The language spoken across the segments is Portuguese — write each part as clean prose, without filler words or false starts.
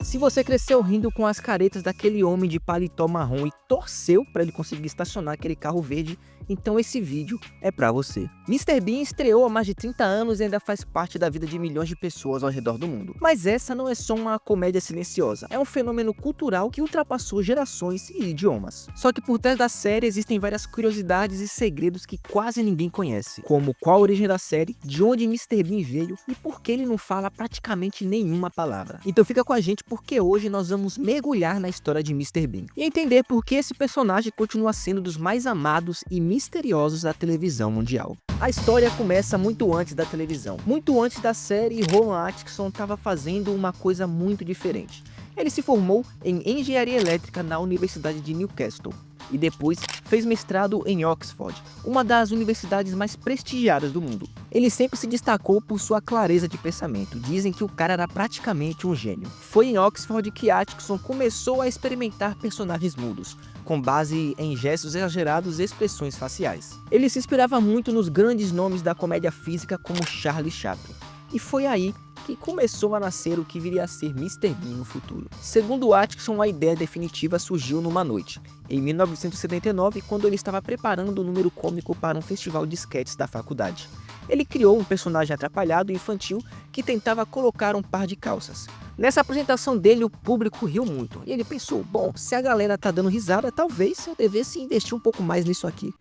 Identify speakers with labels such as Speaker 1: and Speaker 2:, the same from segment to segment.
Speaker 1: Se você cresceu rindo com as caretas daquele homem de paletó marrom e torceu para ele conseguir estacionar aquele carro verde, então esse vídeo é pra você. Mr. Bean estreou há mais de 30 anos e ainda faz parte da vida de milhões de pessoas ao redor do mundo. Mas essa não é só uma comédia silenciosa, é um fenômeno cultural que ultrapassou gerações e idiomas. Só que por trás da série existem várias curiosidades e segredos que quase ninguém conhece, como qual a origem da série, de onde Mr. Bean veio e por que ele não fala praticamente nenhuma palavra. Então fica com a gente porque hoje nós vamos mergulhar na história de Mr. Bean e entender por que esse personagem continua sendo dos mais amados e misteriosos da televisão mundial. A história começa muito antes da televisão. Muito antes da série, Rowan Atkinson estava fazendo uma coisa muito diferente. Ele se formou em engenharia elétrica na Universidade de Newcastle e depois fez mestrado em Oxford, uma das universidades mais prestigiadas do mundo. Ele sempre se destacou por sua clareza de pensamento, dizem que o cara era praticamente um gênio. Foi em Oxford que Atkinson começou a experimentar personagens mudos, com base em gestos exagerados e expressões faciais. Ele se inspirava muito nos grandes nomes da comédia física como Charlie Chaplin, e foi aí que começou a nascer o que viria a ser Mr. Bean no futuro. Segundo Atkinson, a ideia definitiva surgiu numa noite, em 1979, quando ele estava preparando um número cômico para um festival de sketches da faculdade. Ele criou um personagem atrapalhado e infantil que tentava colocar um par de calças. Nessa apresentação dele, o público riu muito, e ele pensou, bom, se a galera tá dando risada, talvez eu devesse investir um pouco mais nisso aqui.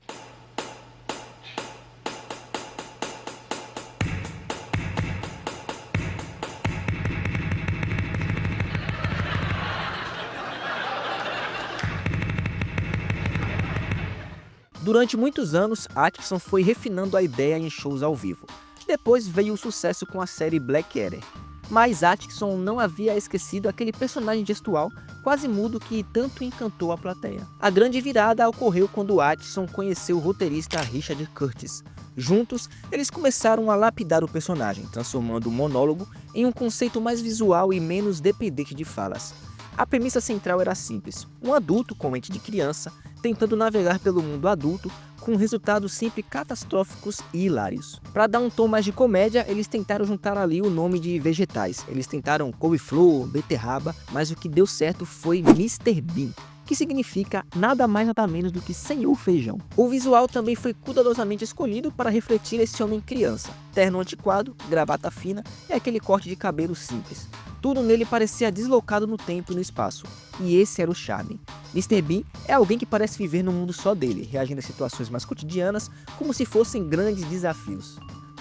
Speaker 1: Durante muitos anos, Atkinson foi refinando a ideia em shows ao vivo. Depois veio o sucesso com a série Blackadder. Mas Atkinson não havia esquecido aquele personagem gestual quase mudo que tanto encantou a plateia. A grande virada ocorreu quando Atkinson conheceu o roteirista Richard Curtis. Juntos, eles começaram a lapidar o personagem, transformando o monólogo em um conceito mais visual e menos dependente de falas. A premissa central era simples, um adulto com mente de criança tentando navegar pelo mundo adulto com resultados sempre catastróficos e hilários. Para dar um tom mais de comédia, eles tentaram juntar ali o nome de vegetais. Eles tentaram couve-flor, beterraba, mas o que deu certo foi Mr. Bean, que significa nada mais nada menos do que Senhor Feijão. O visual também foi cuidadosamente escolhido para refletir esse homem criança. Terno antiquado, gravata fina e aquele corte de cabelo simples. Tudo nele parecia deslocado no tempo e no espaço. E esse era o charme. Mr. Bean é alguém que parece viver num mundo só dele, reagindo a situações mais cotidianas como se fossem grandes desafios.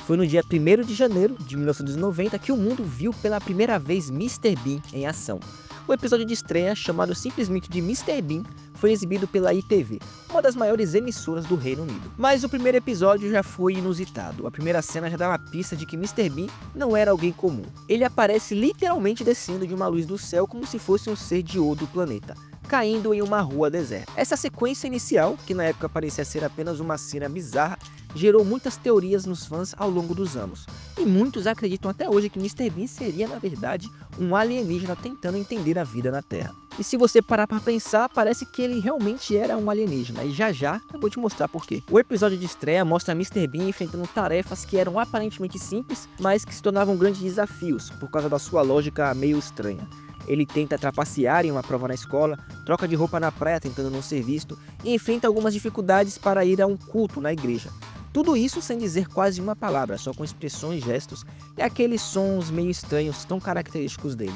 Speaker 1: Foi no dia 1º de janeiro de 1990 que o mundo viu pela primeira vez Mr. Bean em ação. O episódio de estreia, chamado simplesmente de Mr. Bean, foi exibido pela ITV, uma das maiores emissoras do Reino Unido. Mas o primeiro episódio já foi inusitado. A primeira cena já dá uma pista de que Mr. Bean não era alguém comum. Ele aparece literalmente descendo de uma luz do céu como se fosse um ser de outro planeta, caindo em uma rua deserta. Essa sequência inicial, que na época parecia ser apenas uma cena bizarra, gerou muitas teorias nos fãs ao longo dos anos. E muitos acreditam até hoje que Mr. Bean seria, na verdade, um alienígena tentando entender a vida na Terra. E se você parar para pensar, parece que ele realmente era um alienígena, e já já eu vou te mostrar por quê. O episódio de estreia mostra Mr. Bean enfrentando tarefas que eram aparentemente simples, mas que se tornavam grandes desafios, por causa da sua lógica meio estranha. Ele tenta trapacear em uma prova na escola, troca de roupa na praia tentando não ser visto, e enfrenta algumas dificuldades para ir a um culto na igreja. Tudo isso sem dizer quase uma palavra, só com expressões, gestos e aqueles sons meio estranhos tão característicos dele.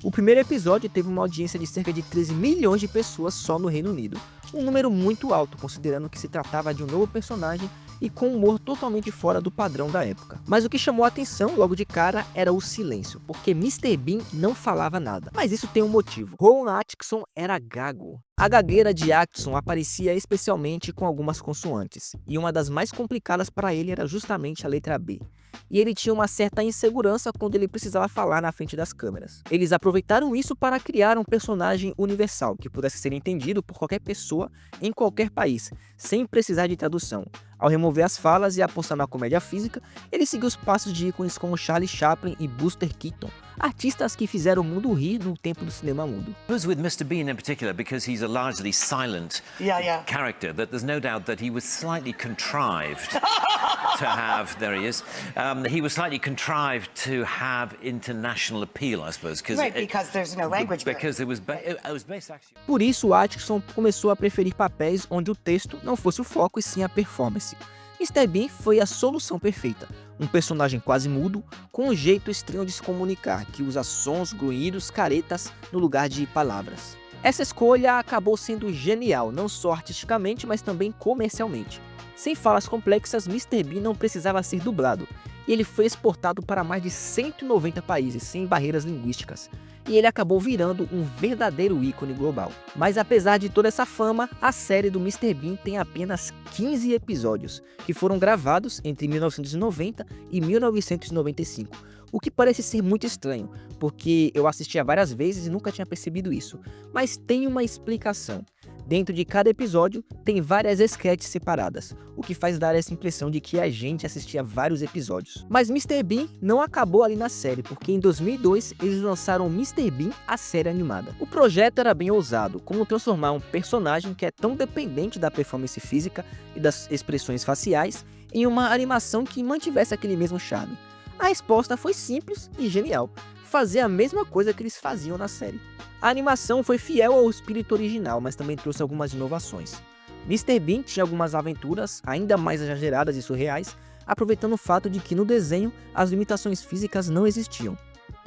Speaker 1: O primeiro episódio teve uma audiência de cerca de 13 milhões de pessoas só no Reino Unido, um número muito alto considerando que se tratava de um novo personagem e com humor totalmente fora do padrão da época. Mas o que chamou a atenção logo de cara era o silêncio, porque Mr. Bean não falava nada. Mas isso tem um motivo. Rowan Atkinson era gago. A gagueira de Atkinson aparecia especialmente com algumas consoantes, e uma das mais complicadas para ele era justamente a letra B. E ele tinha uma certa insegurança quando ele precisava falar na frente das câmeras. Eles aproveitaram isso para criar um personagem universal, que pudesse ser entendido por qualquer pessoa em qualquer país, sem precisar de tradução. Ao remover as falas e apostar na comédia física, ele seguiu os passos de ícones como Charlie Chaplin e Buster Keaton, artistas que fizeram o mundo rir no tempo do cinema mudo.
Speaker 2: It was with Mr. Bean in particular because he's a largely silent character that there's no doubt that he was slightly contrived to have, there he is, he was slightly contrived to have international appeal, I suppose.
Speaker 3: Right, because there's no language barrier.
Speaker 2: Because it was based actually...
Speaker 1: Por isso, Atkinson começou a preferir papéis onde o texto não fosse o foco e sim a performance. Mr. Bean foi a solução perfeita. Um personagem quase mudo, com um jeito estranho de se comunicar, que usa sons, grunhidos, caretas no lugar de palavras. Essa escolha acabou sendo genial, não só artisticamente, mas também comercialmente. Sem falas complexas, Mr. Bean não precisava ser dublado, e ele foi exportado para mais de 190 países, sem barreiras linguísticas. E ele acabou virando um verdadeiro ícone global. Mas apesar de toda essa fama, a série do Mr. Bean tem apenas 15 episódios, que foram gravados entre 1990 e 1995. O que parece ser muito estranho, porque eu assistia várias vezes e nunca tinha percebido isso. Mas tem uma explicação. Dentro de cada episódio, tem várias sketches separadas, o que faz dar essa impressão de que a gente assistia vários episódios. Mas Mr. Bean não acabou ali na série, porque em 2002 eles lançaram Mr. Bean, a série animada. O projeto era bem ousado, como transformar um personagem que é tão dependente da performance física e das expressões faciais em uma animação que mantivesse aquele mesmo charme. A resposta foi simples e genial: fazer a mesma coisa que eles faziam na série. A animação foi fiel ao espírito original, mas também trouxe algumas inovações. Mr. Bean tinha algumas aventuras ainda mais exageradas e surreais, aproveitando o fato de que no desenho as limitações físicas não existiam.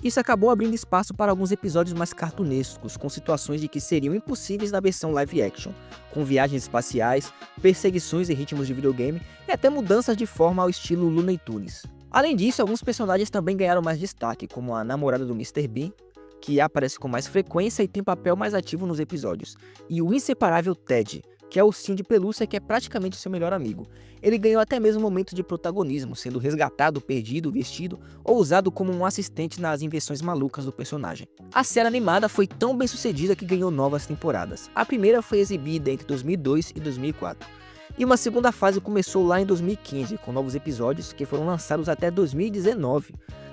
Speaker 1: Isso acabou abrindo espaço para alguns episódios mais cartunescos, com situações de que seriam impossíveis na versão live action, com viagens espaciais, perseguições e ritmos de videogame e até mudanças de forma ao estilo Looney Tunes. Além disso, alguns personagens também ganharam mais destaque, como a namorada do Mr. Bean, que aparece com mais frequência e tem papel mais ativo nos episódios, e o inseparável Ted, que é o ursinho de pelúcia que é praticamente seu melhor amigo. Ele ganhou até mesmo momentos de protagonismo, sendo resgatado, perdido, vestido ou usado como um assistente nas invenções malucas do personagem. A série animada foi tão bem sucedida que ganhou novas temporadas. A primeira foi exibida entre 2002 e 2004. E uma segunda fase começou lá em 2015, com novos episódios que foram lançados até 2019.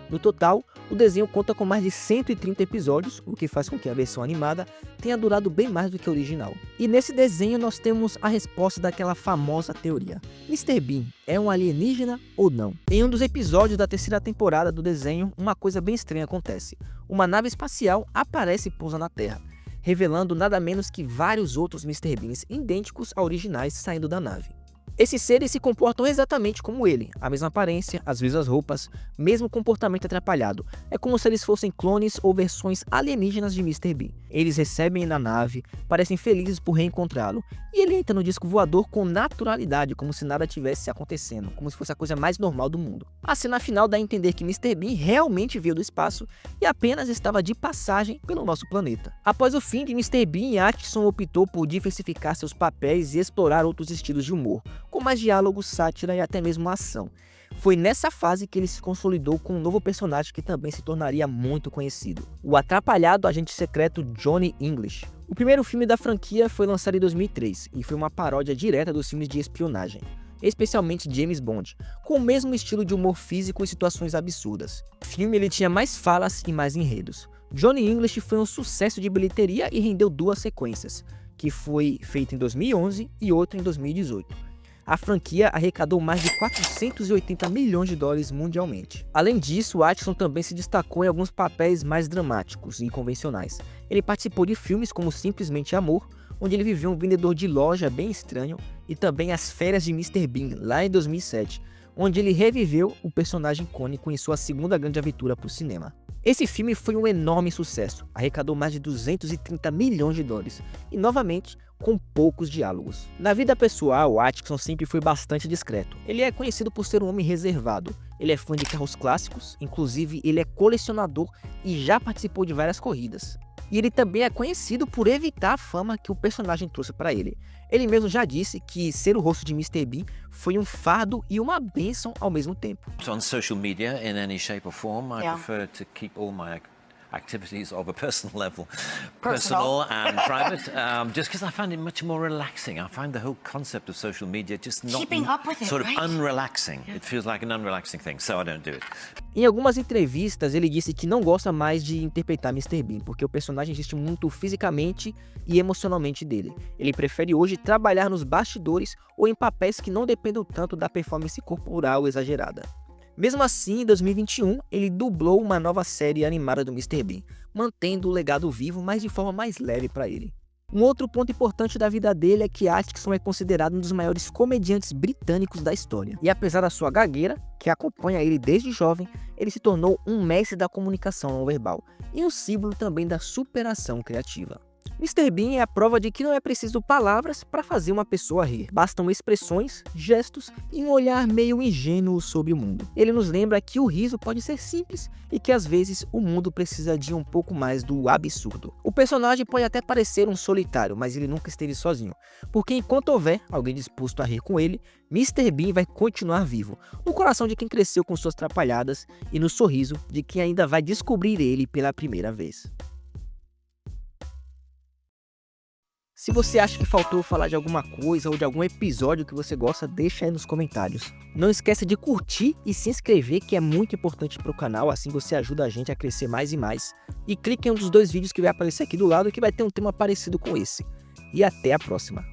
Speaker 1: No total, o desenho conta com mais de 130 episódios, o que faz com que a versão animada tenha durado bem mais do que a original. E nesse desenho nós temos a resposta daquela famosa teoria: Mr. Bean é um alienígena ou não? Em um dos episódios da terceira temporada do desenho, uma coisa bem estranha acontece. Uma nave espacial aparece e pousa na Terra, revelando nada menos que vários outros Mr. Beans idênticos a originais saindo da nave. Esses seres se comportam exatamente como ele, a mesma aparência, as mesmas roupas, mesmo comportamento atrapalhado. É como se eles fossem clones ou versões alienígenas de Mr. Bean. Eles recebem na nave, parecem felizes por reencontrá-lo, e ele entra no disco voador com naturalidade, como se nada tivesse acontecendo, como se fosse a coisa mais normal do mundo. A cena final dá a entender que Mr. Bean realmente veio do espaço e apenas estava de passagem pelo nosso planeta. Após o fim de Mr. Bean, Atkinson optou por diversificar seus papéis e explorar outros estilos de humor, com mais diálogo, sátira e até mesmo ação. Foi nessa fase que ele se consolidou com um novo personagem que também se tornaria muito conhecido: o atrapalhado agente secreto Johnny English. O primeiro filme da franquia foi lançado em 2003 e foi uma paródia direta dos filmes de espionagem, especialmente James Bond, com o mesmo estilo de humor físico e situações absurdas. O filme ele tinha mais falas e mais enredos. Johnny English foi um sucesso de bilheteria e rendeu duas sequências, que foi feita em 2011 e outra em 2018. A franquia arrecadou mais de 480 milhões de dólares mundialmente. Além disso, Atkinson também se destacou em alguns papéis mais dramáticos e convencionais. Ele participou de filmes como Simplesmente Amor, onde ele viveu um vendedor de loja bem estranho, e também As Férias de Mr. Bean, lá em 2007, onde ele reviveu o personagem icônico em sua segunda grande aventura para o cinema. Esse filme foi um enorme sucesso, arrecadou mais de 230 milhões de dólares, e novamente, com poucos diálogos. Na vida pessoal, Atkinson sempre foi bastante discreto. Ele é conhecido por ser um homem reservado. Ele é fã de carros clássicos, inclusive ele é colecionador e já participou de várias corridas. E ele também é conhecido por evitar a fama que o personagem trouxe para ele. Ele mesmo já disse que ser o rosto de Mr. Bean foi um fardo e uma bênção ao mesmo tempo.
Speaker 2: On social media in any shape or form, I prefer to keep all my activities of a personal level, personal and private, just because I find it much more relaxing. I find the whole concept of social media just not
Speaker 3: Keeping up with it,
Speaker 2: sort of
Speaker 3: right?
Speaker 2: unrelaxing. It feels like an unrelaxing thing, so I don't do it.
Speaker 1: Em algumas entrevistas, ele disse que não gosta mais de interpretar Mr. Bean, porque o personagem existe muito fisicamente e emocionalmente dele. Ele prefere hoje trabalhar nos bastidores ou em papéis que não dependam tanto da performance corporal exagerada. Mesmo assim, em 2021, ele dublou uma nova série animada do Mr. Bean, mantendo o legado vivo, mas de forma mais leve para ele. Um outro ponto importante da vida dele é que Atkinson é considerado um dos maiores comediantes britânicos da história. E apesar da sua gagueira, que acompanha ele desde jovem, ele se tornou um mestre da comunicação não verbal e um símbolo também da superação criativa. Mr. Bean é a prova de que não é preciso palavras para fazer uma pessoa rir. Bastam expressões, gestos e um olhar meio ingênuo sobre o mundo. Ele nos lembra que o riso pode ser simples e que às vezes o mundo precisa de um pouco mais do absurdo. O personagem pode até parecer um solitário, mas ele nunca esteve sozinho. Porque enquanto houver alguém disposto a rir com ele, Mr. Bean vai continuar vivo, no coração de quem cresceu com suas trapalhadas e no sorriso de quem ainda vai descobrir ele pela primeira vez. Se você acha que faltou falar de alguma coisa ou de algum episódio que você gosta, deixa aí nos comentários. Não esqueça de curtir e se inscrever, que é muito importante para o canal, assim você ajuda a gente a crescer mais e mais. E clique em um dos 2 vídeos que vai aparecer aqui do lado que vai ter um tema parecido com esse. E até a próxima!